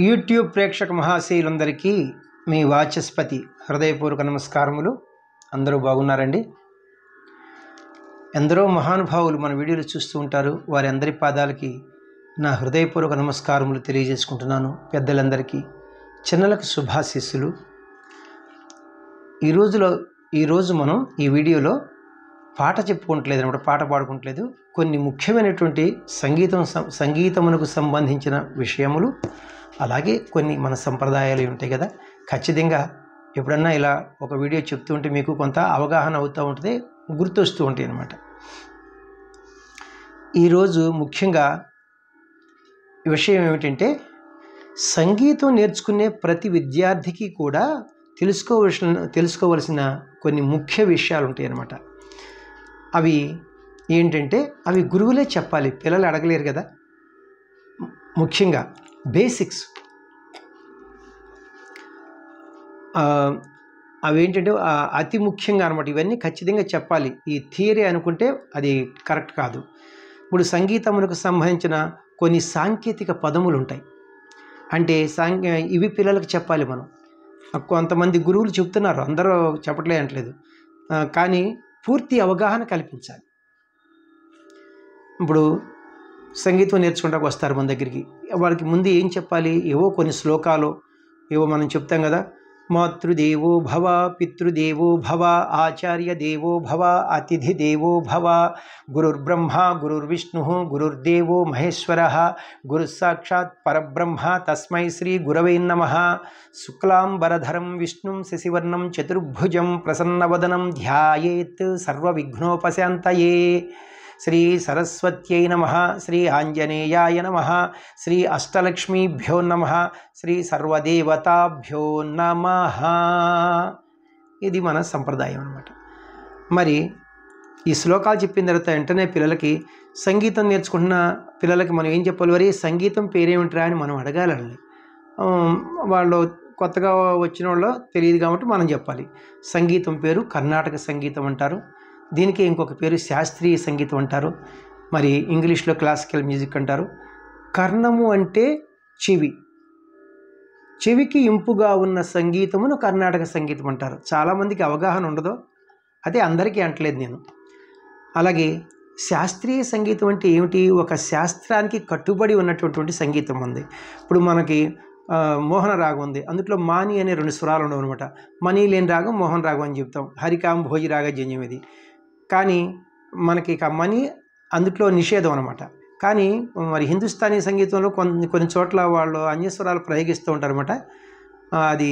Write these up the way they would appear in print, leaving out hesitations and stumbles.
YouTube ప్రేక్షక మహాశయులందరికీ మీ వాచస్పతి హృదయపూర్వక నమస్కారములు. అందరూ బాగున్నారండి. ఎందరో మహానుభావులు మన వీడియోలు చూస్తూ ఉంటారు. వారి అందరి పాదాలకి నా హృదయపూర్వక నమస్కారములు తెలియజేసుకుంటున్నాను. పెద్దలందరికీ, చిన్నలకు శుభాశీస్సులు. ఈరోజు మనం ఈ వీడియోలో పాట చెప్పుకోవట్లేదు అనమాట, పాట పాడుకోవట్లేదు. కొన్ని ముఖ్యమైనటువంటి సంగీతమునకు సంబంధించిన విషయములు, అలాగే కొన్ని మన సంప్రదాయాలు ఉంటాయి కదా. ఖచ్చితంగా ఎప్పుడన్నా ఇలా ఒక వీడియో చెప్తూ ఉంటే మీకు కొంత అవగాహన అవుతూ ఉంటుంది, గుర్తొస్తూ ఉంటాయి అన్నమాట. ఈరోజు ముఖ్యంగా విషయం ఏమిటంటే, సంగీతం నేర్చుకునే ప్రతి విద్యార్థికి కూడా తెలుసుకోవలసిన కొన్ని ముఖ్య విషయాలు ఉంటాయి అన్నమాట. అవి ఏంటంటే, అవి గురువులే చెప్పాలి, పిల్లలు అడగలేరు కదా. ముఖ్యంగా బేసిక్స్ అవేంటంటే అతి ముఖ్యంగా అనమాట. ఇవన్నీ ఖచ్చితంగా చెప్పాలి. ఈ థియరీ అనుకుంటే అది కరెక్ట్ కాదు. ఇప్పుడు సంగీతమునకు సంబంధించిన కొన్ని సాంకేతిక పదములు ఉంటాయి. అంటే ఇవి పిల్లలకు చెప్పాలి మనం. కొంతమంది గురువులు చెప్తున్నారు, అందరూ చెప్పట్లే అనట్లేదు, కానీ పూర్తి అవగాహన కల్పించాలి. ఇప్పుడు సంగీతం నేర్చుకుంటానికి వస్తారు మన దగ్గరికి, వాళ్ళకి ముందు ఏం చెప్పాలి? ఏవో కొన్ని శ్లోకాలు ఏవో మనం చెప్తాం కదా. మాతృదేవో భవ, పితృదేవో భవ, ఆచార్య దేవో భవ, అతిథి దేవో భవ, గురుర్బ్రహ్మ గురుర్విష్ణు గురుర్దేవో మహేశ్వర, గురు సాక్షాత్ పరబ్రహ్మ తస్మై శ్రీ గురవై నమః. శుక్లాంబరధరం విష్ణుం శశివర్ణం చతుర్భుజం ప్రసన్నవదనం ధ్యాయేత్ సర్వవిఘ్నోపశాంతయే. శ్రీ సరస్వత్యై నమః, శ్రీ ఆంజనేయాయ నమః, శ్రీ అష్టలక్ష్మీభ్యో నమః, శ్రీ సర్వదేవతాభ్యో నమః. ఇది మన సంప్రదాయం అన్నమాట. మరి ఈ శ్లోకాలు చెప్పిన తర్వాత వెంటనే పిల్లలకి, సంగీతం నేర్చుకుంటున్న పిల్లలకి మనం ఏం చెప్పాలి? మరి సంగీతం పేరేమిట్రా అని మనం అడగాలండి. వాళ్ళు కొత్తగా వచ్చిన వాళ్ళు తెలియదు కాబట్టి మనం చెప్పాలి. సంగీతం పేరు కర్ణాటక సంగీతం అంటారు. దీనికి ఇంకొక పేరు శాస్త్రీయ సంగీతం అంటారు. మరి ఇంగ్లీష్లో క్లాసికల్ మ్యూజిక్ అంటారు. కర్ణము అంటే చెవి, చెవికి ఇంపుగా ఉన్న సంగీతమును కర్ణాటక సంగీతం అంటారు. చాలామందికి అవగాహన ఉండదు, అదే అందరికీ అంటలేదు నేను. అలాగే శాస్త్రీయ సంగీతం అంటే ఏమిటి? ఒక శాస్త్రానికి కట్టుబడి ఉన్నటువంటి సంగీతం ఉంది. ఇప్పుడు మనకి మోహన రాగం ఉంది, అందులో మాని అనే 2 స్వరాలు ఉండవు అనమాట. మనీ లేని రాగం మోహన రాగం అని చెప్తాం. హరికాం భోజి రాగ జన్యం ఇది. కానీ మనకి ఇక మనీ అందుట్లో నిషేధం అనమాట. కానీ మరి హిందుస్థానీ సంగీతంలో కొన్ని చోట్ల వాళ్ళు అన్యస్వరాలు ప్రయోగిస్తూ ఉంటారు అనమాట. అది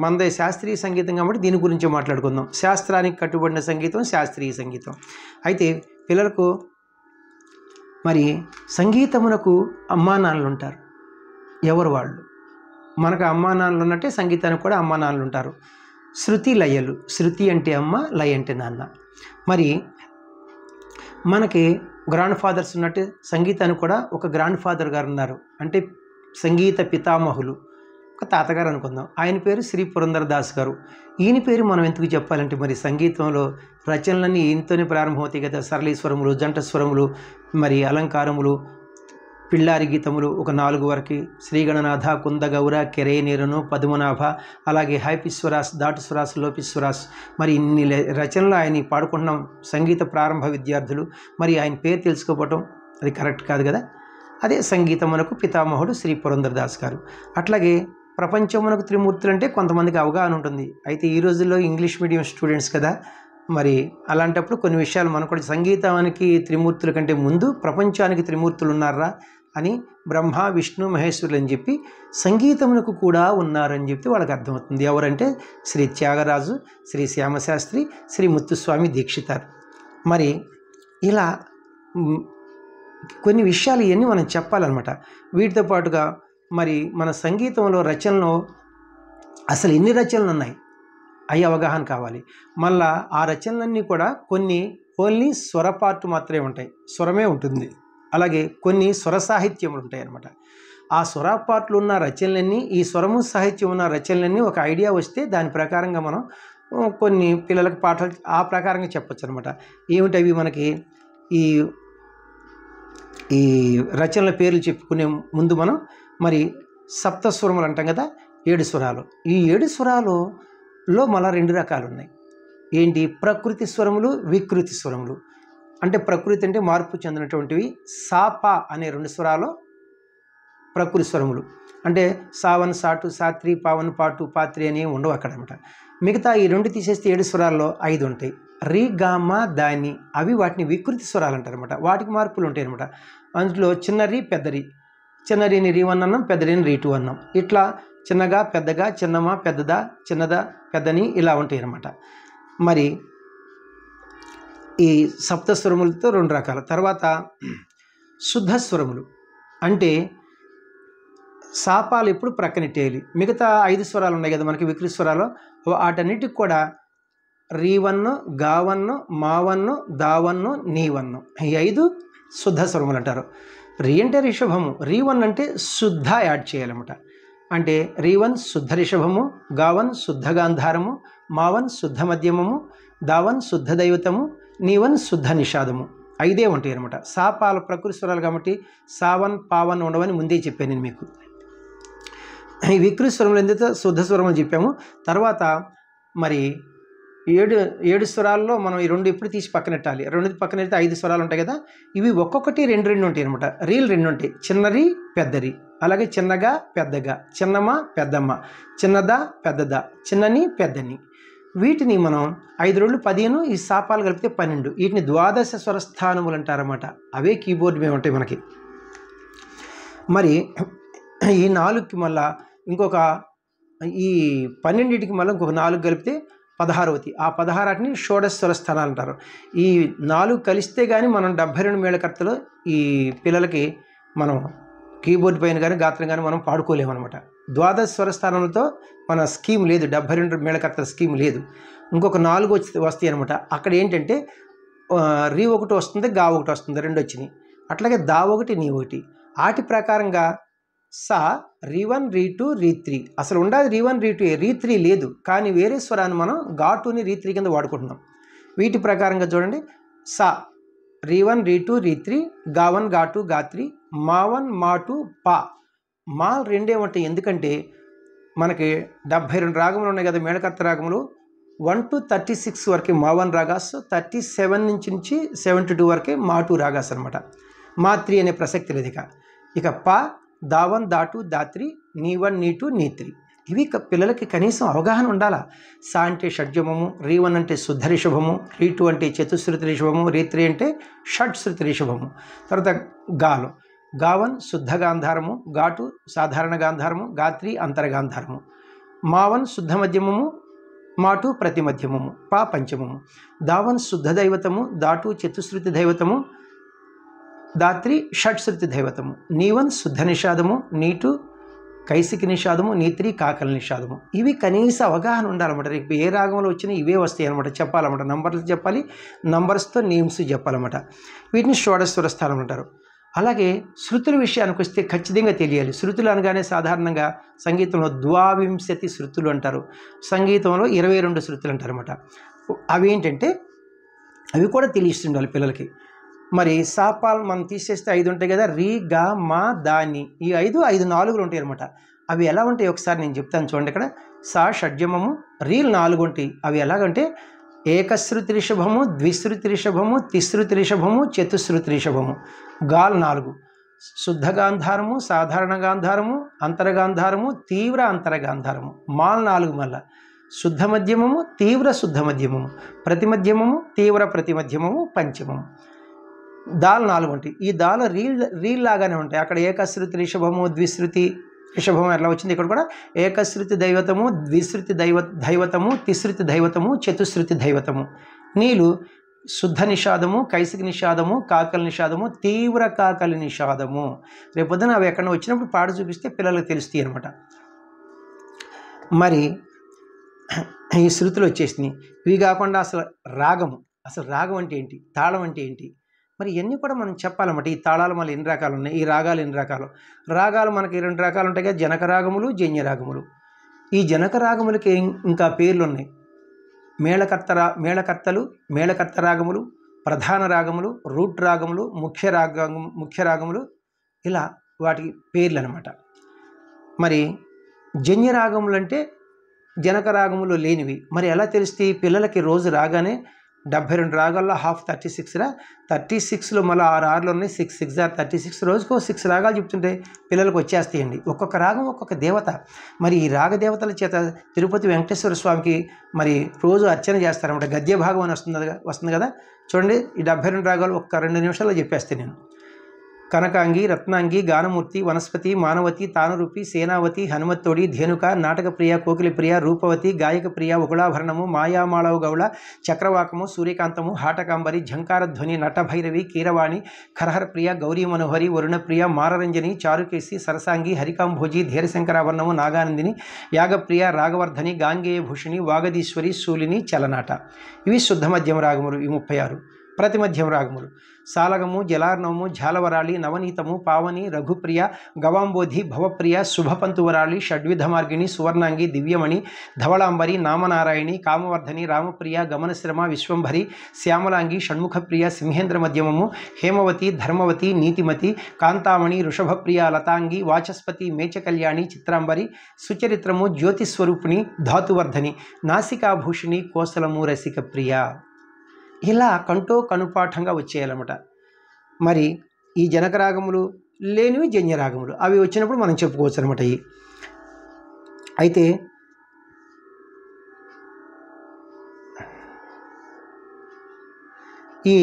మనదే శాస్త్రీయ సంగీతం కాబట్టి దీని గురించి మాట్లాడుకుందాం. శాస్త్రానికి కట్టుబడిన సంగీతం శాస్త్రీయ సంగీతం. అయితే పిల్లలకు మరి సంగీతమునకు అమ్మా నాన్నలు ఉంటారు. ఎవరు వాళ్ళు? మనకు అమ్మా నాన్నలు ఉన్నట్టే సంగీతానికి కూడా అమ్మా నాన్నలు ఉంటారు. శృతి లయలు, శృతి అంటే అమ్మ, లయ అంటే నాన్న. మరి మనకి గ్రాండ్ ఫాదర్స్ ఉన్నట్టు సంగీతానికి కూడా ఒక గ్రాండ్ ఫాదర్ గారు ఉన్నారు. అంటే సంగీత పితామహులు, ఒక తాతగారు అనుకుందాం. ఆయన పేరు శ్రీ పురంధరదాస్ గారు. ఈయన పేరు మనం ఎందుకు చెప్పాలంటే, మరి సంగీతంలో రచనలన్నీ ఈయనతోనే ప్రారంభమవుతాయి కదా. సరళీ స్వరములు, జంట స్వరములు, మరి అలంకారములు, పిల్లారి గీతములు ఒక 4 వరకు, శ్రీగణనాథ, కుంద గౌర, కెరే నీరను, పద్మనాభ, అలాగే హైపిస్వరాస్, దాటుస్వరాస్, లోపిస్వరాస్, మరి ఇన్ని రచనలు ఆయన పాడుకుంటున్నాం సంగీత ప్రారంభ విద్యార్థులు. మరి ఆయన పేరు తెలుసుకోవటం అది కరెక్ట్ కాదు కదా. అదే సంగీతమునకు పితామహుడు శ్రీ పురంధరదాస్ గారు. అట్లాగే ప్రపంచమునకు త్రిమూర్తులు అంటే కొంతమందికి అవగాహన ఉంటుంది. అయితే ఈ రోజుల్లో ఇంగ్లీష్ మీడియం స్టూడెంట్స్ కదా, మరి అలాంటప్పుడు కొన్ని విషయాలు మనం కూడా, సంగీతానికి త్రిమూర్తుల కంటే ముందు ప్రపంచానికి త్రిమూర్తులు ఉన్నారా అని, బ్రహ్మ విష్ణు మహేశ్వరులు అని చెప్పి సంగీతమునకు కూడా ఉన్నారని చెప్పి వాళ్ళకి అర్థమవుతుంది. ఎవరంటే శ్రీ త్యాగరాజు, శ్రీ శ్యామశాస్త్రి, శ్రీ ముత్తుస్వామి దీక్షితార్. మరి ఇలా కొన్ని విషయాలు ఇవన్నీ మనం చెప్పాలన్నమాట. వీటితో పాటుగా మరి మన సంగీతంలో రచనలో అసలు ఎన్ని రచనలు ఉన్నాయి అవి అవగాహన కావాలి. మళ్ళా ఆ రచనలన్నీ కూడా కొన్ని ఓన్లీ స్వరపార్టు మాత్రమే ఉంటాయి, స్వరమే ఉంటుంది. అలాగే కొన్ని స్వర సాహిత్యములు ఉంటాయి అన్నమాట. ఆ స్వరపాట్లు ఉన్న రచనలన్నీ, ఈ స్వరము సాహిత్యం ఉన్న రచనలన్నీ ఒక ఐడియా వస్తే దాని ప్రకారంగా మనం కొన్ని పిల్లలకు పాటలు ఆ ప్రకారంగా చెప్పచ్చు అనమాట. ఏమిటవి మనకి ఈ ఈ రచనల పేర్లు చెప్పుకునే ముందు మనం మరి సప్తస్వరములు అంటాం కదా, 7 స్వరాలు. ఈ 7 స్వరాలలో మళ్ళీ 2 రకాలు ఉన్నాయి. ఏంటి? ప్రకృతి స్వరములు, వికృతి స్వరములు. అంటే ప్రకృతి అంటే మార్పు చెందినటువంటివి. సాప అనే 2 స్వరాలు ప్రకృతి స్వరములు. అంటే సావన్, సాటు, సాత్రి, పావన్, పాటు, పాత్రి అని ఉండవు అక్కడ అనమాట. మిగతా ఈ 2 తీసేస్తే 7 స్వరాల్లో 5 ఉంటాయి. రి, గా, మా, దాని అవి వాటిని వికృతి స్వరాలు అంటారు అనమాట. వాటికి మార్పులు ఉంటాయి అనమాట. అందులో చిన్నరి, పెద్దరి. చిన్నరిని రి1 అన్నాం, పెద్దరిని రి2 అన్నాం. ఇట్లా చిన్నగా, పెద్దగా, చిన్నమా, పెద్దదా, చిన్నదా, పెద్దని ఇలా ఉంటాయి అన్నమాట. మరి ఈ సప్తస్వరములతో 2 రకాలు. తర్వాత శుద్ధ స్వరములు అంటే సాపాలు ఎప్పుడు ప్రక్కనెట్టేయాలి. మిగతా 5 స్వరాలు ఉన్నాయి కదా మనకి వికృతి స్వరాలు, వాటన్నిటికి కూడా రీ1, గా1, మా1, దా1, నీ1 ఈ 5 శుద్ధ స్వరములు అంటారు. రీ అంటే రిషభము, రీ1 అంటే శుద్ధ యాడ్ చేయాలన్నమాట. అంటే రీ1 శుద్ధ రిషభము, గా1 శుద్ధ గాంధారము, మా1 శుద్ధ మధ్యమము, దా1 శుద్ధ దైవతము, నీ1 శుద్ధ నిషాదము. 5 ఉంటాయి అనమాట. సాపాల ప్రకృతి స్వరాలు కాబట్టి సావన్, పావన్ ఉండవని ముందే చెప్పాను నేను మీకు. ఈ వికృతి స్వరములు ఎందుకు శుద్ధ స్వరములు చెప్పాము. తర్వాత మరి 7 స్వరాల్లో మనం ఈ 2 ఎప్పుడు తీసి పక్కనెట్టాలి. 2 పక్కనెడితే 5 స్వరాలు ఉంటాయి కదా. ఇవి ఒక్కొక్కటి 2 ఉంటాయి అనమాట. రీలు 2 ఉంటాయి. చిన్నరి, పెద్దరి. అలాగే చిన్నగా, పెద్దగా, చిన్నమ్మ, పెద్దమ్మ, చిన్నదా, పెద్దదా, చిన్నని, పెద్దని. వీటిని మనం 5 రోళ్ళు 15, ఈ సాపాలు కలిపితే 12. వీటిని ద్వాదశ స్వరస్థానములు అంటారన్నమాట. అవే కీబోర్డ్ మీద ఉంటాయి మనకి. మరి ఈ 4కి మళ్ళా ఇంకొక ఈ 12కి మళ్ళీ ఇంకొక 4 కలిపితే 16వది. ఆ 16 షోడశ స్వరస్థానాలు అంటారు. ఈ 4 కలిస్తే కానీ మనం 72 మేళకర్తలు ఈ పిల్లలకి మనం కీబోర్డ్ పైన కానీ గాత్రం కానీ మనం పాడుకోలేమన్నమాట. ద్వాదశ స్వరస్థానంతో మన స్కీమ్ లేదు, 72 మేళకర్తల స్కీమ్ లేదు. ఇంకొక 4 వస్తాయి అనమాట. అక్కడ ఏంటంటే రీ 1 వస్తుంది, గా 1 వస్తుంది, 2 వచ్చినాయి. అట్లాగే దా 1, నీ 1. వాటి ప్రకారంగా సా రీ1, రీ2, రీ3. అసలు ఉండాలి రీ1, రీ2, రీ3 లేదు. కానీ వేరే స్వరాన్ని మనం గా2ని రీ3 కింద వాడుకుంటున్నాం. వీటి ప్రకారంగా చూడండి. సా రీ1, రీ2, రీ3, గా1, గా2, గా3, మా1, మా2, పా. మా 2 ఉంటాయి. ఎందుకంటే మనకి 72 రాగములు ఉన్నాయి కదా మేళకర్త రాగములు. 1 to 36 వరకే మా1 రాగాస్, 37 నుంచి 72 వరకే మా2 రాగాస్ అనమాట. మా3 అనే ప్రసక్తి లేదు. ఇక పా, దా1, దా2, దా3, నీ1, నీ2, నీ3. ఇవి పిల్లలకి కనీసం అవగాహన ఉండాలా. సా అంటే షడ్జమము, రీ1 అంటే శుద్ధ రిషభము, రీ2 అంటే చతుశ్రుతి రిషభము, రీ3 అంటే షడ్శ్రుతి రిషభము. తర్వాత గాలు, గా1 శుద్ధ గాంధారము, గా2 సాధారణ గాంధారము, గా3 అంతరగాంధారము, మా1 శుద్ధ మధ్యమము, మా2 ప్రతి మధ్యమము, పా పంచమము, దా1 శుద్ధ దైవతము, దా2 చతుశ్రుతి దైవతము, దా3 షడ్శ్రుతి దైవతము, నీ1 శుద్ధ నిషాదము, నీ2 కైసికి నిషాదము, నీ3 కాకల నిషాదము. ఇవి కనీస అవగాహన ఉండాలన్నమాట. రేపు ఏ రాగంలో వచ్చినా ఇవే వస్తాయి అనమాట. చెప్పాలన్నమాట. నంబర్లు చెప్పాలి, నంబర్స్తో నేమ్స్ చెప్పాలన్నమాట. వీటిని షోడశ స్థానం అంటారు. అలాగే శృతుల విషయానికి వస్తే ఖచ్చితంగా తెలియాలి. శృతులు అనగానే సాధారణంగా సంగీతంలో 22 శృతులు అంటారు, సంగీతంలో 22 శృతులు అంటారన్నమాట. అవి ఏంటంటే అవి కూడా తెలియస్తుండాలి పిల్లలకి. మరి సాపాలు మనం తీసేస్తే 5 ఉంటాయి కదా. రీ, గా, మా, దాని. ఈ 5 నాలుగులు ఉంటాయి అనమాట. అవి ఎలా ఉంటాయి ఒకసారి నేను చెప్తాను చూడండి. ఇక్కడ సా షడ్జమము, రీలు 4 ఉంటాయి. అవి ఎలాగంటే ఏకశ్రుతి రిషభము, ద్విశ్రుతి రిషభము, తిశ్రుతి రిషభము, చతుశ్రుతి రిషభము. గాలు 4. శుద్ధ గాంధారము, సాధారణ గాంధారము, అంతరగాంధారము, తీవ్ర అంతరగాంధారము. మాల్ 4 మళ్ళా శుద్ధ మధ్యమము, తీవ్ర శుద్ధ మధ్యమము, ప్రతి మధ్యమము, తీవ్ర ప్రతి మధ్యమము, పంచమము. దాల్ 4 ఉంటాయి. ఈ దాల్ రీల్ లాగానే ఉంటాయి. అక్కడ ఏకశ్రుతి రిషభము, ద్విశ్రుతి రిషభము ఎట్లా వచ్చింది. ఇక్కడ కూడా ఏకశ్రుతి దైవతము, ద్విశ్రుతి దైవతము, తిశ్రుతి దైవతము, చతుశ్రుతి దైవతము. నీళ్ళు శుద్ధ నిషాదము, కైసిక నిషాదము, కాకల నిషాదము, తీవ్ర కాకలి నిషాదము. రేపొద్దున అవి ఎక్కడ వచ్చినప్పుడు పాడు చూపిస్తే పిల్లలకు తెలుస్తాయి అనమాట. మరి ఈ శృతులు వచ్చేసినాయి. ఇవి కాకుండా అసలు రాగం అంటే ఏంటి, తాళం అంటే ఏంటి, మరి ఇవన్నీ కూడా మనం చెప్పాలన్నమాట. ఈ తాళాలు మళ్ళీ ఎన్ని రకాలు ఉన్నాయి, ఈ రాగాలు ఎన్ని రకాలు. రాగాలు మనకి 2 రకాలు ఉంటాయి కదా, జనక రాగములు, జన్య రాగములు. ఈ జనక రాగములకి ఇంకా పేర్లు ఉన్నాయి. మేళకర్త రాగములు, ప్రధాన రాగములు, రూట్ రాగములు, ముఖ్య రాగములు, ఇలా వాటికి పేర్లు అనమాట. మరి జన్య రాగములు అంటే జనక రాగములు లేనివి. మరి ఎలా తెలుస్తాయి? పిల్లలకి రోజు రాగానే 72 రాగాల్లో హాఫ్ 36రా, 36లో మళ్ళీ 6 6లో ఉన్నాయి, 6 6 ఆర్ 36, రోజుకో 6 రాగాలు చెప్తుంటే పిల్లలకు వచ్చేస్తాయండి. ఒక్కొక్క రాగం ఒక్కొక్క దేవత. మరి ఈ రాగ దేవతల చేత తిరుపతి వెంకటేశ్వర స్వామికి మరి రోజు అర్చన చేస్తారన్నమాట. గద్య భాగం అని వస్తుంది కదా, చూడండి. ఈ 72 రాగాలు ఒక్క 2 నిమిషాల్లో చెప్పేస్తాను నేను. కనకాంగి, రత్నాంగి, గానమూర్తి, వనస్పతి, మానవతి, తానురూపి, సేనావతి, హనుమత్తోడి, ధేనుక, నాటకప్రియ, కోకిలిప్రియ, రూపవతి, గాయకప్రియ, ఉగుళాభరణము, మాయామాళవ గౌళ, చక్రవాకము, సూర్యకాంతము, హాటకాంబరి, ఝంకారధ్వని, నటభైరవి, కీరవాణి, ఖరహరప్రియ, గౌరీ మనోహరి, వరుణప్రియ, మారరంజని, చారుకేసి, సరసాంగి, హరికాంభోజి, ధీరశంకరాభరణము, నాగానందిని, యాగప్రియ, రాగవర్ధని, గాంగేయభూషిణి, వాగదీశ్వరి, శూలిని, చలనాట. ఇవి శుద్ధ మధ్యమ రాగములు. ఈ 36. ప్రతిమధ్యం రాగములు సాలగము, జలార్ణవము, ఝాలవరాళి, నవనీతము, పావని, రఘుప్రియ, గవాంబోధి, భవప్రియ, శుభపంతువరాళి, షడ్విధ మార్గిణి, సువర్ణాంగి, దివ్యమణి, ధవళాంబరి, నామనారాయణి, కామవర్ధని, రామప్రియ, గమనశ్రమ, విశ్వంభరి, శ్యామలాంగి, షణ్ముఖప్రియ, సింహేంద్ర మధ్యమము, హేమవతి, ధర్మవతి, నీతిమతి, కాంతామణి, వృషభప్రియ, లతాంగి, వాచస్పతి, మేచకల్యాణి, చిత్రాంబరి, సుచరిత్రము, జ్యోతిస్వరూపిణి, ధాతువర్ధని, నాసికాభూషిణి, కోసలము, రసికప్రియ. ఇలా కంటో కనుపాఠంగా వచ్చేయాలన్నమాట. మరి ఈ జనక రాగములు లేనివి జన్య రాగములు, అవి వచ్చినప్పుడు మనం చెప్పుకోవచ్చు అనమాట. అయితే ఈ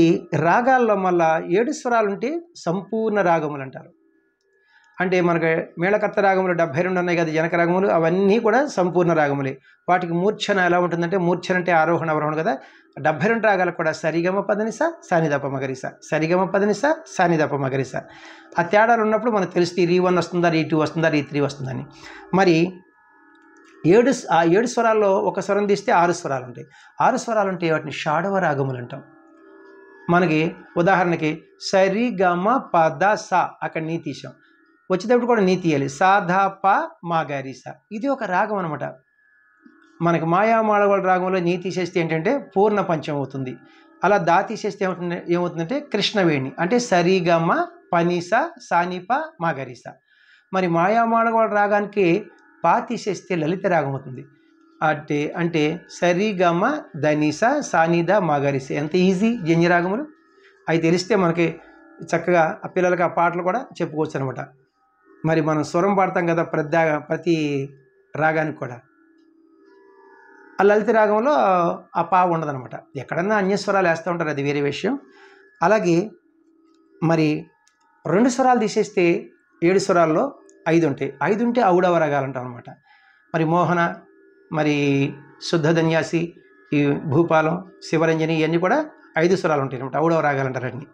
రాగాల్లో మళ్ళా 7 స్వరాలు ఉంటే సంపూర్ణ రాగములు అంటారు. అంటే మనకి మేళకర్త రాగములు 72 ఉన్నాయి కదా జనక రాగములు, అవన్నీ కూడా సంపూర్ణ రాగములే. వాటికి మూర్ఛన ఎలా ఉంటుందంటే, మూర్ఛన అంటే ఆరోహణ అవరోహణ కదా, 72 రాగాలకు కూడా సరిగమ పదనిస, సానిదప మగరిస, సరిగమ పదనిస, సానిదప మగరిస. ఆ తేడాలు ఉన్నప్పుడు మనకు తెలుస్తుంది రీ1 వస్తుందా, రీ2 వస్తుందా, రీ3 వస్తుందని. మరి 7 స్వరాల్లో ఒక స్వరం తీస్తే 6 స్వరాలు ఉంటాయి. 6 స్వరాలు ఉంటే వాటిని షాడవ రాగములు అంటాం. మనకి ఉదాహరణకి సరి గమ పద స, అక్కడ నీ తీసాం, వచ్చేటప్పుడు కూడా నీ తీయాలి, సాధా ప మాగారిస. ఇది ఒక రాగం అనమాట. మనకి మాయామాళవల రాగంలో నీ తీసేస్తే ఏంటంటే పూర్ణ పంచం అవుతుంది. అలా దా తీసేస్తే ఏమవుతుందంటే కృష్ణవేణి, అంటే సరిగమ పనిస, సానిప, మాగరిస. మరి మాయామాళవల రాగానికి పా తీసేస్తే లలిత రాగం అవుతుంది. అంటే సరిగమ ధనిస, సానిద, మాగరిస. ఎంత ఈజీ జన్య రాగములు. అవి తెలిస్తే మనకి చక్కగా ఆ పిల్లలకి ఆ పాటలు కూడా చెప్పుకోవచ్చు అనమాట. మరి మనం స్వరం పాడతాం కదా ప్రతి రాగానికి కూడా. ఆ లలిత రాగంలో ఆ పా ఉండదనమాట. ఎక్కడన్నా అన్యస్వరాలు వేస్తూ ఉంటారు, అది వేరే విషయం. అలాగే మరి 2 స్వరాలు తీసేస్తే 7 స్వరాల్లో 5 ఉంటాయి. 5 ఉంటే ఔడవ రాగాలు అంటాం అనమాట. మరి మోహన, మరి శుద్ధ ధన్యాసి, ఈ భూపాలం, శివరంజని, ఇవన్నీ కూడా 5 స్వరాలు ఉంటాయి అనమాట, ఔడవ రాగాలు అంటారండి.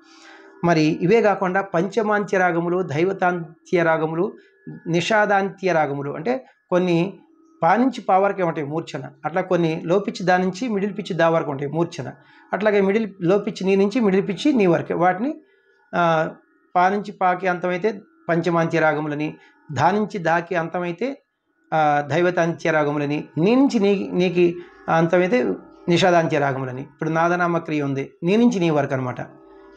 మరి ఇవే కాకుండా పంచమాంత్య రాగములు, దైవతాంత్య రాగములు, నిషాదాంత్య రాగములు, అంటే కొన్ని పా నుంచి పా వరకే ఉంటాయి మూర్ఛన. అట్లా కొన్ని లో పిచ్ దా నుంచి మిడిల్ పిచ్ దా వరకు ఉంటాయి మూర్ఛన. అట్లాగే లో పిచ్ నీ నుంచి మిడిల్ పిచ్ నీ వరకే, వాటిని పా నుంచి పాకి అంతమైతే పంచమాంత్య రాగములని, దా నుంచి దాకి అంతమైతే దైవతాంత్య రాగములని, నీ నుంచి నీకి అంతమైతే నిషాదాంత్య రాగములని. ఇప్పుడు నాదనామ క్రియ ఉంది, నీ నుంచి నీ వరకు అనమాట.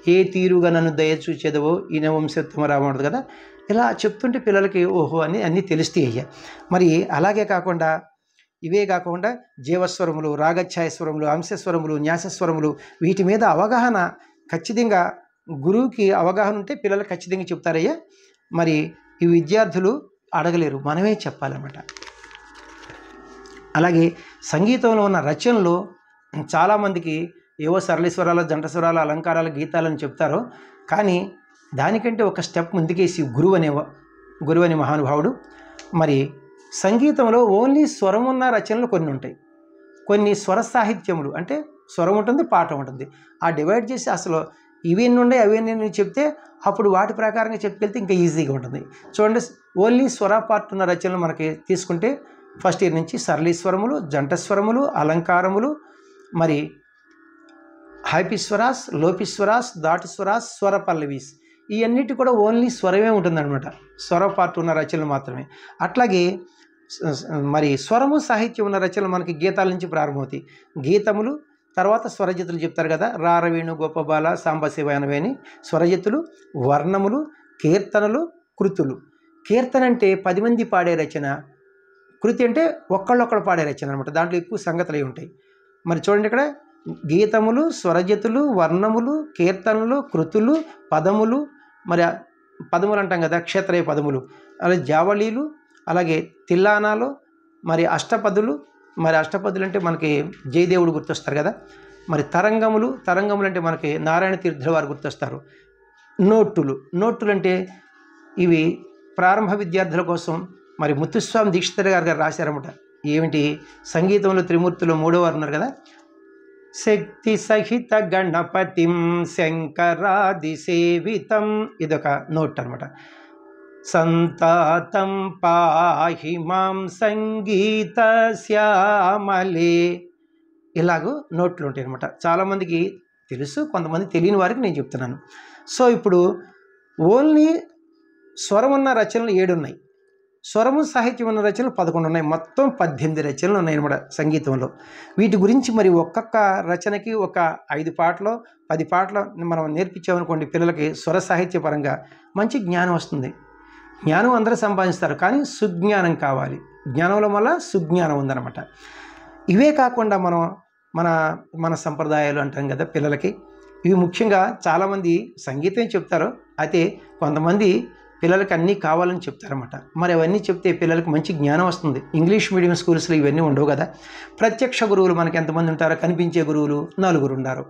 ఏ తీరుగా నన్ను దయచూచేదవో ఈయన వంశోత్తమ రాముడు కదా. ఇలా చెప్తుంటే పిల్లలకి ఓహో అని అన్నీ తెలుస్తాయి అయ్యా. మరి అలాగే కాకుండా ఇవే కాకుండా జీవస్వరములు, రాగఛాయస్వరములు, అంశస్వరములు, న్యాసస్వరములు, వీటి మీద అవగాహన ఖచ్చితంగా గురువుకి అవగాహన ఉంటే పిల్లలు ఖచ్చితంగా చెప్తారయ్యా. మరి ఈ విద్యార్థులు అడగలేరు, మనమే చెప్పాలన్నమాట. అలాగే సంగీతంలో ఉన్న రచనలు చాలామందికి ఏవో సరళీస్వరాలు, జంట స్వరాలు, అలంకారాలు, గీతాలని చెప్తారు. కానీ దానికంటే ఒక స్టెప్ ముందుకేసి గురువు అనే మహానుభావుడు మరి సంగీతంలో ఓన్లీ స్వరం ఉన్న రచనలు కొన్ని ఉంటాయి, కొన్ని స్వర సాహిత్యములు, అంటే స్వరం ఉంటుంది, పాట ఉంటుంది. ఆ డివైడ్ చేసి అసలు ఇవన్నీ ఉండే అవన్నీ చెప్తే అప్పుడు వాటి ప్రకారంగా చెప్పుకెళ్తే ఇంకా ఈజీగా ఉంటుంది. చూడండి, ఓన్లీ స్వర పార్ట్ ఉన్న రచనలు మనకి తీసుకుంటే ఫస్ట్ ఇయర్ నుంచి సరళీస్వరములు, జంట స్వరములు, అలంకారములు, మరి హైపిస్వరాస్, లోపిస్వరాస్, దాటిస్వరాస్, స్వర పల్లవీస్, ఈ అన్నిటి కూడా ఓన్లీ స్వరమే ఉంటుందన్నమాట, స్వర పార్ట్ ఉన్న రచనలు మాత్రమే. అట్లాగే మరి స్వరము సాహిత్యం ఉన్న రచనలు మనకి గీతాల నుంచి ప్రారంభమవుతాయి. గీతములు, తర్వాత స్వరజితులు చెప్తారు కదా, రారవేణు గోపబాల సాంబశివ అనవేని స్వరజితులు, వర్ణములు, కీర్తనలు, కృతులు. కీర్తన అంటే 10 మంది పాడే రచన, కృతి అంటే ఒక్కళ్ళొక్కడు పాడే రచన అనమాట. దాంట్లో ఎక్కువ సంగతులు ఉంటాయి. మరి చూడండి ఇక్కడ గీతములు, స్వరజితులు, వర్ణములు, కీర్తనలు, కృతులు, పదములు, మరి పదములు అంటాం కదా క్షేత్రయ పదములు, అలాగే జావళీలు, అలాగే తిల్లానాలు, మరి అష్టపదులు. మరి అష్టపదులు అంటే మనకి జయదేవుడు గుర్తొస్తారు కదా. మరి తరంగములు అంటే మనకి నారాయణ తీర్థుల వారు గుర్తొస్తారు. నోటులు అంటే ఇవి ప్రారంభ విద్యార్థుల కోసం మరి ముత్తుస్వామి దీక్షితర్ గారు రాశారన్నమాట. ఏమిటి, సంగీతంలో త్రిమూర్తులు 3వ వారు ఉన్నారు కదా, శక్తి సహిత గణపతిం శంకరాది సేవితం, ఇదొక నోట్ అనమాట. సంతాతం పాహి మాం సంగీత శ్యామలే, ఇలాగూ నోట్లు ఉంటాయి అనమాట. చాలామందికి తెలుసు, కొంతమంది తెలియని వారికి నేను చెప్తున్నాను. సో ఇప్పుడు ఓన్లీ స్వరం ఉన్న రచనలు 7 ఉన్నాయి, స్వరము సాహిత్యం ఉన్న రచనలు 11 ఉన్నాయి. మొత్తం 18 రచనలు ఉన్నాయి అన్నమాట సంగీతంలో. వీటి గురించి మరి ఒక్కొక్క రచనకి ఒక 5 పాటలు 10 పాటలు మనం నేర్పించామనుకోండి పిల్లలకి, స్వర సాహిత్య పరంగా మంచి జ్ఞానం వస్తుంది. జ్ఞానం అందరూ సంపాదిస్తారు, కానీ సుజ్ఞానం కావాలి. జ్ఞానంలో వల్ల సుజ్ఞానం ఉందన్నమాట. ఇవే కాకుండా మనం మన సంప్రదాయాలు అంటాం కదా పిల్లలకి, ఇవి ముఖ్యంగా చాలామంది సంగీతం చెప్తారు, అయితే కొంతమంది పిల్లలకి అన్నీ కావాలని చెప్తారన్నమాట. మరి అవన్నీ చెప్తే పిల్లలకి మంచి జ్ఞానం వస్తుంది. ఇంగ్లీష్ మీడియం స్కూల్స్లో ఇవన్నీ ఉండవు కదా. ప్రత్యక్ష గురువులు మనకి ఎంతమంది ఉంటారో, కనిపించే గురువులు 4 ఉన్నారు.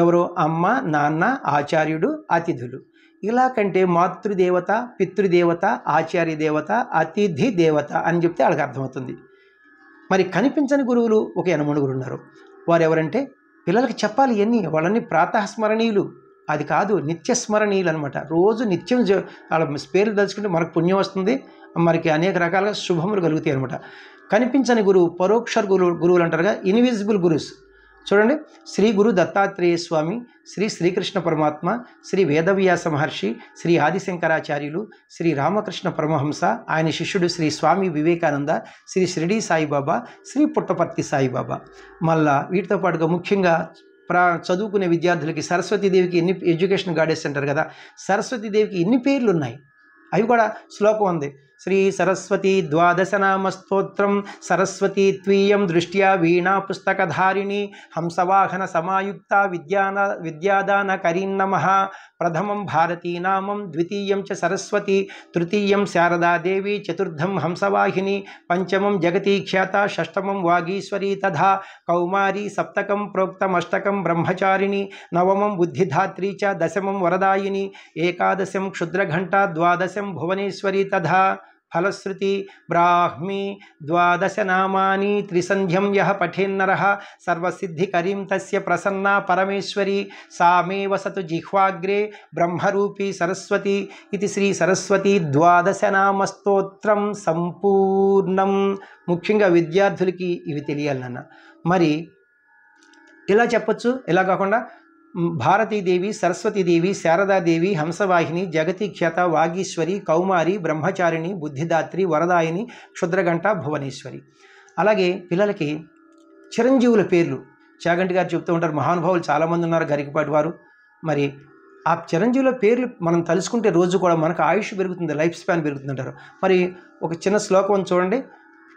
ఎవరో అమ్మ, నాన్న, ఆచార్యుడు, అతిథులు. ఇలా కంటే మాతృదేవత, పితృదేవత, ఆచార్య దేవత, అతిథి దేవత అని చెప్తే వాళ్ళకి అర్థమవుతుంది. మరి కనిపించని గురువులు ఒక 8 ఉన్నారు. వారు ఎవరంటే పిల్లలకి చెప్పాలి ఇవన్నీ. వాళ్ళని ప్రాతఃస్మరణీయులు, అది కాదు నిత్యస్మరణీయులు అనమాట. రోజు నిత్యం వాళ్ళ పేర్లు తలుచుకుంటే మనకు పుణ్యం వస్తుంది, మనకి అనేక రకాలుగా శుభములు కలుగుతాయి అనమాట. కనిపించని గురువు, పరోక్ష గురువులు అంటారుగా, ఇన్విజిబుల్ గురుస్. చూడండి, శ్రీ గురు దత్తాత్రేయ స్వామి, శ్రీ శ్రీకృష్ణ పరమాత్మ, శ్రీ వేదవ్యాస మహర్షి, శ్రీ ఆదిశంకరాచార్యులు, శ్రీ రామకృష్ణ పరమహంస, ఆయన శిష్యుడు శ్రీ స్వామి వివేకానంద, శ్రీ షిరిడి సాయిబాబా, శ్రీ పుట్టపర్తి సాయిబాబా. మళ్ళా వీటితో పాటుగా ముఖ్యంగా చదువుకునే విద్యార్థులకి సరస్వతీదేవికి ఎన్ని ఎడ్యుకేషన్ గాడెస్ అంటారు కదా, సరస్వతీదేవికి ఎన్ని పేర్లు ఉన్నాయి, అవి కూడా శ్లోకం ఉంది. శ్రీ సరస్వతి ద్వాదశనామ స్తోత్రం, సరస్వతి త్వీయం దృష్ట్యా వీణా పుస్తకధారిణి, హంసవాహన సమాయుక్త విద్యాదాన కరీన్నమః, ప్రథమం భారతీనామం, ద్వితీయం చ సరస్వతి, తృతీయం శారదాదేవి, చతుర్థం హంసవాహిని, పంచమం జగతి ఖ్యాత, షష్టమం వాగీశ్వరీ తథా కౌమారీ, సప్తకం ప్రోక్తమష్టకం బ్రహ్మచారిణి, నవమం బుద్ధిధాత్రీ చ, దశమం వరదాయిని, ఏకాదశం క్షుద్రఘంటా, ద్వాదశం భువనేశ్వరీ తథా ఫలశ్రుతి బ్రాహ్మీ, ద్వాదశ నామాని త్రిసంధ్యం యః పఠేన్నరః సర్వసిద్ధికరీం తస్య ప్రసన్నా పరమేశ్వరి, సామే వసతు జిహ్వాగ్రే బ్రహ్మరూపీ సరస్వతి. ఇది శ్రీ సరస్వతి ద్వాదశనామ స్తోత్రం సంపూర్ణం. ముఖ్యంగా విద్యార్థులకి ఇవి తెలియాలి నాన్న. మరి ఇలా చెప్పచ్చు, ఇలా కాకుండా భారతీదేవి, సరస్వతీదేవి, శారదాదేవి, హంసవాహిని, జగతి ఖ్యాత, వాగీశ్వరి, కౌమారి, బ్రహ్మచారిణి, బుద్ధిదాత్రి, వరదాయిని, క్షుద్రగంట, భువనేశ్వరి. అలాగే పిల్లలకి చిరంజీవుల పేర్లు చాగంటి గారు చెప్తూ ఉంటారు. మహానుభావులు చాలామంది ఉన్నారు, గరికపాటి వారు. మరి ఆ చిరంజీవుల పేర్లు మనం తలుచుకుంటే రోజు కూడా మనకు ఆయుష్ పెరుగుతుంది, లైఫ్ స్పాన్ పెరుగుతుందంటారు. మరి ఒక చిన్న శ్లోకం చూడండి.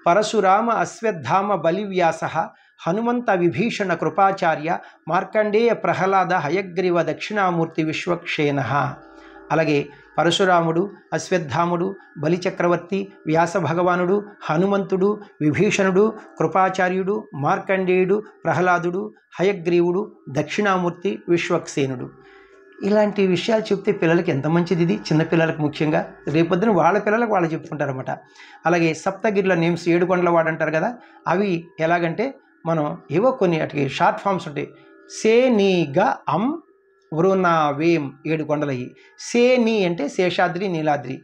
పరశురామ అశ్వత్థామ బలివ్యాసః, హనుమంత విభీషణ కృపాచార్య, మార్కండేయ ప్రహ్లాద హయగ్రీవ దక్షిణామూర్తి విశ్వక్షేణః. అలాగే పరశురాముడు, అశ్వత్థాముడు, బలిచక్రవర్తి, వ్యాస భగవానుడు, హనుమంతుడు, విభీషణుడు, కృపాచార్యుడు, మార్కండేయుడు, ప్రహ్లాదుడు, హయగ్రీవుడు, దక్షిణామూర్తి, విశ్వక్సేనుడు. ఇలాంటి విషయాలు చెప్తే పిల్లలకి ఎంత మంచిది. ఇది చిన్నపిల్లలకు ముఖ్యంగా, రేపొద్దున వాళ్ళ పిల్లలకు వాళ్ళు చెప్పుకుంటారన్నమాట. అలాగే సప్తగిరిల నేమ్స్, 7 కొండల వాడు అంటారు కదా, అవి ఎలాగంటే మనం ఏవో కొన్ని వాటికి షార్ట్ ఫామ్స్ ఉంటాయి. సే నీ గ అం వృణావేం, 7 కొండలయ్యి. సే నీ అంటే శేషాద్రి, నీలాద్రి.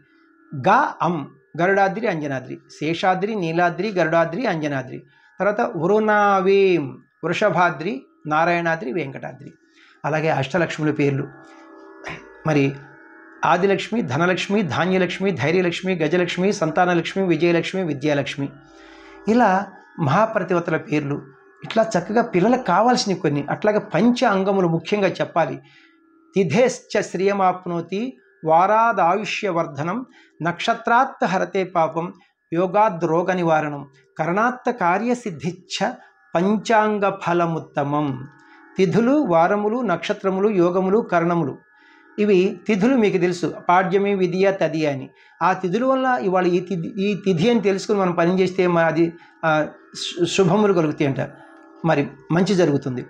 గ అం గరుడాద్రి, అంజనాద్రి. శేషాద్రి, నీలాద్రి, గరుడాద్రి, అంజనాద్రి. తర్వాత వృణావేం వృషభాద్రి, నారాయణాద్రి, వెంకటాద్రి. అలాగే అష్టలక్ష్ముల పేర్లు. మరి ఆదిలక్ష్మి, ధనలక్ష్మి, ధాన్యలక్ష్మి, ధైర్యలక్ష్మి, గజలక్ష్మి, సంతానలక్ష్మి, విజయలక్ష్మి, విద్యాలక్ష్మి. ఇలా మహాప్రతివతల పేర్లు. ఇట్లా చక్కగా పిల్లలకు కావాల్సినవి కొన్ని, అట్లాగే పంచ అంగములు ముఖ్యంగా చెప్పాలి. తిథేశ్చ శ్రియమాప్నోతి వారాదాయుష్యవర్ధనం నక్షత్రాత్ హరతే పాపం యోగాద్రోగ నివారణం కరణాత్ కార్యసిద్ధిచ్చ పంచాంగ ఫలముత్తమం. తిథులు, వారములు, నక్షత్రములు, యోగములు, కరణములు, ఇవి తిథులు మీకు తెలుసు, పాడ్యమి, విధియ, తదియ అని. ఆ తిథుల వల్ల ఇవాళ ఈ తిథి అని తెలుసుకుని మనం పని చేస్తే అది శుభములు కలుగుతాయి అంట, మరి మంచి జరుగుతుంది.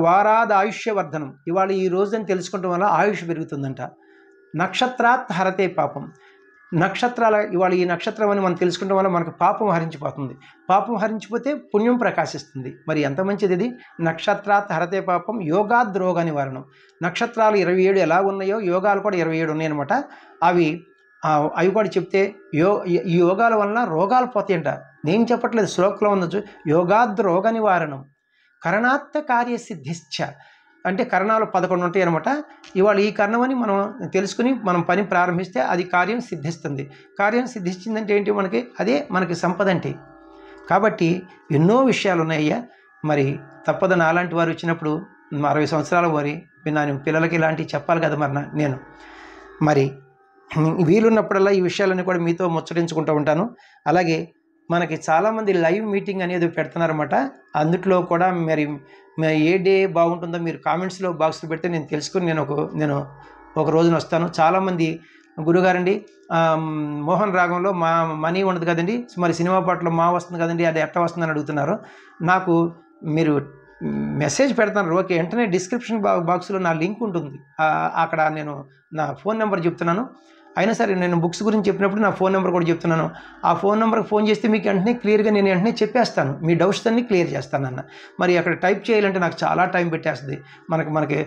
వారాద ఆయుష్యవర్ధనం, ఇవాళ ఈ రోజుని తెలుసుకోవడం వల్ల ఆయుష్ పెరుగుతుందంట. నక్షత్రాత్ హరతే పాపం, నక్షత్రాల ఇవాళ ఈ నక్షత్రం అని మనం తెలుసుకోవడం వల్ల మనకు పాపం హరించిపోతుంది. పాపం హరించిపోతే పుణ్యం ప్రకాశిస్తుంది. మరి ఎంత మంచిది ఇది. నక్షత్రాత్ హరతే పాపం యోగాద్రోగ నివారణం. నక్షత్రాలు 27 ఎలా ఉన్నాయో యోగాలు కూడా 27 ఉన్నాయన్నమాట. అవి కూడా చెప్తే ఈ యోగాల వలన రోగాలు పోతాయంట. నేను చెప్పట్లేదు, శ్లోకంలో ఉండొచ్చు. యోగాద్రోగ నివారణం కరణాత్ కార్యసిద్ధిశ్చ, అంటే కరణాలు 11 ఉంటాయి అనమాట. ఇవాళ ఈ కరణమని మనం తెలుసుకుని మనం పని ప్రారంభిస్తే అది కార్యం సిద్ధిస్తుంది. కార్యం సిద్ధించిందంటే ఏంటి, అదే మనకి సంపద అంటే. కాబట్టి ఎన్నో విషయాలు ఉన్నాయ్యా. మరి తప్పదు, నాలాంటి వారు వచ్చినప్పుడు 60 సంవత్సరాల వారి విన్నాను, పిల్లలకి ఇలాంటివి చెప్పాలి కదా. నేను మరి వీలున్నప్పుడల్లా ఈ విషయాలన్నీ కూడా మీతో ముచ్చటించుకుంటూ ఉంటాను. అలాగే మనకి చాలామంది లైవ్ మీటింగ్ అనేది పెడుతున్నారన్నమాట. అందుట్లో కూడా మరి ఏ డే బాగుంటుందో మీరు కామెంట్స్లో బాక్స్లో పెడితే నేను తెలుసుకుని నేను ఒక రోజున వస్తాను. చాలామంది గురుగారండి మోహన్ రాగంలో మా మనీ ఉండదు కదండి, మరి సినిమా పాటలో మా వస్తుంది కదండి, అది ఎట్లా వస్తుందని అడుగుతున్నారు. నాకు మీరు మెసేజ్ పెడతాను, ఓకే, వెంటనే డిస్క్రిప్షన్ బాక్స్లో నా లింక్ ఉంటుంది, అక్కడ నేను నా ఫోన్ నెంబర్ చెప్తున్నాను. అయినా సరే నేను బుక్స్ గురించి చెప్పినప్పుడు నా ఫోన్ నెంబర్ కూడా చెప్తున్నాను. ఆ ఫోన్ నెంబర్కి ఫోన్ చేస్తే మీకు వెంటనే క్లియర్గా నేను వెంటనే చెప్పేస్తాను, మీ డౌట్స్ అన్నీ క్లియర్ చేస్తానన్న. మరి అక్కడ టైప్ చేయాలంటే నాకు చాలా టైం పెట్టేస్తుంది. మనకి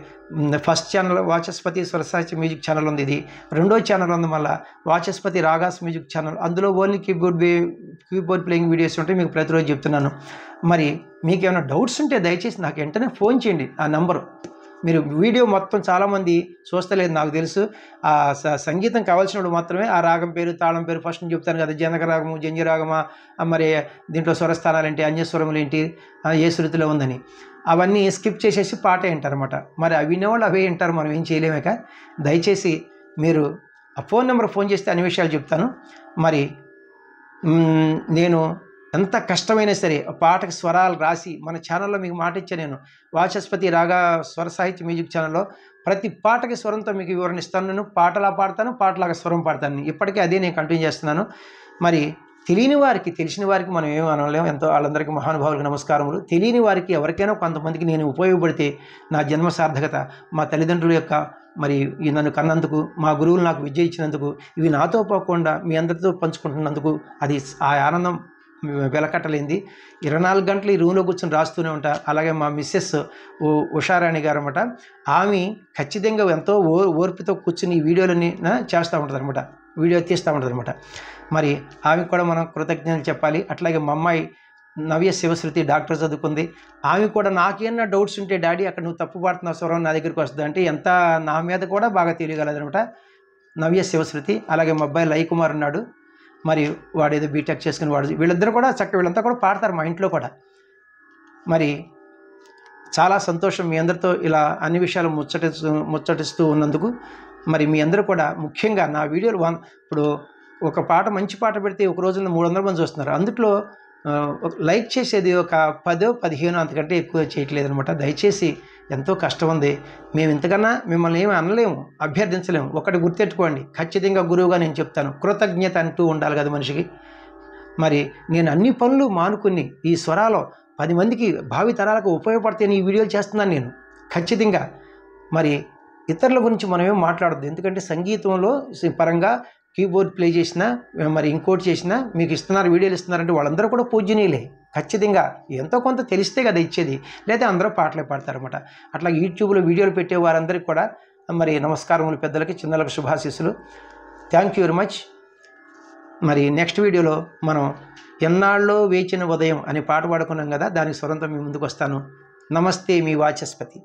first channel Vachaspati Swarasahitya music channel ఉంది, ఇది రెండో ఛానల్ ఉంది మళ్ళీ వాచస్పతి రాగాస్ మ్యూజిక్ ఛానల్. అందులో ఓన్లీ కీబోర్డ్ ప్లేయింగ్ వీడియోస్ ఉంటాయి, మీకు ప్రతిరోజు చెప్తున్నాను. మరి మీకు ఏమైనా డౌట్స్ ఉంటే దయచేసి నాకు వెంటనే ఫోన్ చేయండి. ఆ నంబరు మీరు వీడియో మొత్తం చాలామంది చూస్తలేదు నాకు తెలుసు. ఆ సంగీతం కావాల్సినప్పుడు మాత్రమే ఆ రాగం పేరు, తాళం పేరు ఫస్ట్ చెప్తాను కదా, జనక రాగము, జంజి రాగమా, మరి దీంట్లో స్వరస్థానాలు ఏంటి, అన్యస్వరములు ఏంటి, ఏ శృతిలో ఉందని అవన్నీ స్కిప్ చేసేసి పాట వింటారన్నమాట. మరి అవి వినేవాళ్ళు అవే వింటారు, మనం ఏం చేయలేమేక. దయచేసి మీరు ఆ ఫోన్ నెంబర్ ఫోన్ చేస్తే అన్ని విషయాలు చెప్తాను. మరి నేను ఎంత కష్టమైనా సరే పాటకి స్వరాలు రాసి మన ఛానల్లో మీకు మాట ఇచ్చా, నేను వాచస్పతి రాగా స్వర సాహిత్య మ్యూజిక్ ఛానల్లో ప్రతి పాటకి స్వరంతో మీకు వివరణ ఇస్తాను. నేను పాటలా పాడతాను, పాటలాగా స్వరం పాడతాను. ఇప్పటికీ అదే నేను కంటిన్యూ చేస్తున్నాను. మరి తెలియని వారికి తెలిసిన వారికి మనం ఏమి అనలేము, ఎంతో వాళ్ళందరికీ మహానుభావులకు నమస్కారములు. తెలియని వారికి ఎవరికైనా కొంతమందికి నేను ఉపయోగపడితే నా జన్మ సార్థకత. మా తల్లిదండ్రుల యొక్క మరి నన్ను కన్నందుకు, మా గురువులు నాకు విద్య ఇచ్చినందుకు, ఇవి నాతో పోకుండా మీ అందరితో పంచుకుంటున్నందుకు అది ఆ ఆనందం వెలకట్టలేంది. 24 గంటలు ఈ రూమ్లో కూర్చొని రాస్తూనే ఉంటా. అలాగే మా మిస్సెస్ ఉషారాణి గారు అనమాట, ఆమె ఖచ్చితంగా ఎంతో ఓర్పుతో కూర్చుని ఈ వీడియోలని చేస్తూ ఉంటుంది అనమాట, వీడియో తీస్తూ ఉంటుంది అనమాట. మరి ఆమెకు కూడా మనం కృతజ్ఞతలు చెప్పాలి. అట్లాగే మా అమ్మాయి నవ్య శివశ్రుతి డాక్టర్ చదువుకుంది, ఆమె కూడా నాకేమన్నా డౌట్స్ ఉంటే డాడీ అక్కడ నువ్వు తప్పు పాడుతున్నావు స్వరం నా దగ్గరికి వస్తుంది అంటే ఎంత నా మీద కూడా బాగా తెలియగలదనమాట నవ్య శివశ్రుతి. అలాగే మా అబ్బాయి లయ్ కుమార్ ఉన్నాడు, మరి వాడు ఏదో బీటెక్ చేసుకుని వాడు, వీళ్ళిద్దరు కూడా చక్కగా వీళ్ళంతా కూడా పాడతారు మా ఇంట్లో కూడా. మరి చాలా సంతోషం మీ అందరితో ఇలా అన్ని విషయాలు ముచ్చటిస్తూ ఉన్నందుకు. మరి మీ అందరూ కూడా ముఖ్యంగా నా వీడియోలు ఇప్పుడు ఒక పాట మంచి పాట పెడితే ఒక రోజున 300 మంది చూస్తున్నారు, అందుట్లో లైక్ చేసేది ఒక 10-15 అంతకంటే ఎక్కువ చేయట్లేదు అనమాట. దయచేసి ఎంతో కష్టం ఉంది, మేము ఇంతకన్నా మిమ్మల్ని ఏమి అనలేము, అభ్యర్థించలేము. ఒకటి గుర్తెట్టుకోండి, ఖచ్చితంగా గురువుగా నేను చెప్తాను, కృతజ్ఞత అంటూ ఉండాలి కదా మనిషికి. మరి నేను అన్ని పనులు మానుకుని ఈ స్వరాలో 10 మందికి భావి తరాలకు ఉపయోగపడితే ఈ వీడియోలు చేస్తున్నాను నేను ఖచ్చితంగా. మరి ఇతరుల గురించి మనం ఏం మాట్లాడద్దు, ఎందుకంటే సంగీతంలో పరంగా కీబోర్డ్ ప్లే చేసినా మరి ఇంకోటి చేసినా మీకు ఇస్తున్నారు, వీడియోలు ఇస్తున్నారంటే వాళ్ళందరూ కూడా పూజనీయులే. ఖచ్చితంగా ఎంతో కొంత తెలిస్తే కదా ఇచ్చేది, లేదా అందరూ పాటలే పాడతారన్నమాట. అట్లా యూట్యూబ్లో వీడియోలు పెట్టే వారందరికీ కూడా మరి నమస్కారములు, పెద్దలకి చిన్నలకు శుభాశీస్సులు. Thank you very much. మరి నెక్స్ట్ వీడియోలో మనం ఎన్నాళ్ళో వేచిన ఉదయం అనే పాట పాడుకున్నాం కదా, దానికి స్వరంతో మీ ముందుకు వస్తాను. నమస్తే, మీ వాచస్పతి.